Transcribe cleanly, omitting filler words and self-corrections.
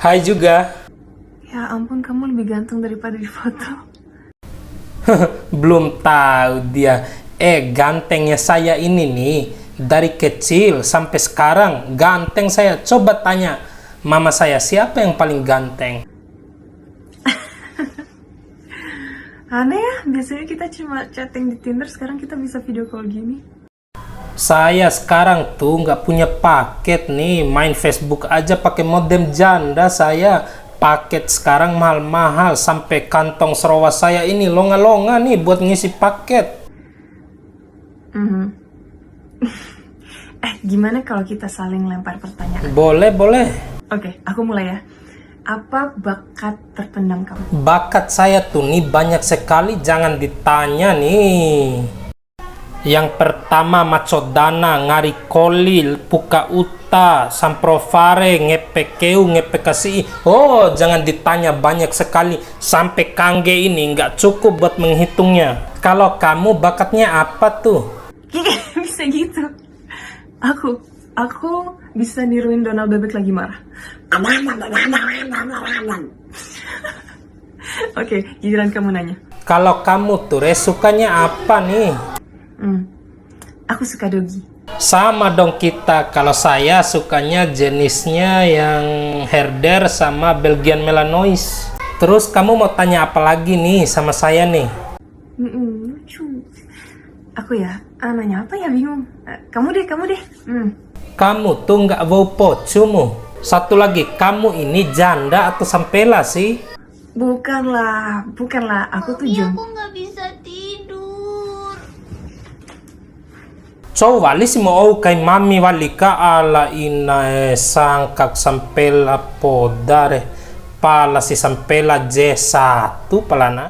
Hai juga. Ya ampun, kamu lebih ganteng daripada di foto. Belum tahu dia. Gantengnya saya ini nih, dari kecil sampai sekarang ganteng saya. Coba tanya mama saya, siapa yang paling ganteng? Aneh ya, biasanya kita cuma chatting di Tinder, sekarang kita bisa video call gini. Saya sekarang tuh nggak punya paket nih, main Facebook aja pakai modem janda saya. Paket sekarang mahal-mahal, sampai kantong serowa saya ini longa-longa nih buat ngisi paket. Gimana kalau kita saling lempar pertanyaan? Boleh, boleh. Oke, aku mulai ya. Apa bakat terpendam kamu? Bakat saya tuh nih banyak sekali, jangan ditanya nih. Yang pertama macodana, ngari kolil, puka uta, samprovare, ngepekeu, ngepekasi. Oh, jangan ditanya, banyak sekali. Sampai kangge ini nggak cukup buat menghitungnya. Kalau kamu bakatnya apa tuh? Bisa gitu. Aku bisa niruin Donald Bebek lagi marah. Oke, giliran kamu nanya. Kalau kamu tuh sukanya apa nih? Aku suka dogi. Sama dong kita. Kalau saya sukanya jenisnya yang herder sama Belgian Malinois. Terus kamu mau tanya apa lagi nih sama saya nih? Lucu. Aku ya, nanya apa ya, bingung. Kamu deh. Kamu tuh nggak bau pocumu. Satu lagi, kamu ini janda atau sampela sih? Bukanlah. Aku tuh Mami, aku nggak bisa tidur. Coba wali si mau kay mami wali ka ala ina sangkak sampela podare pala si sampela J1 pala na.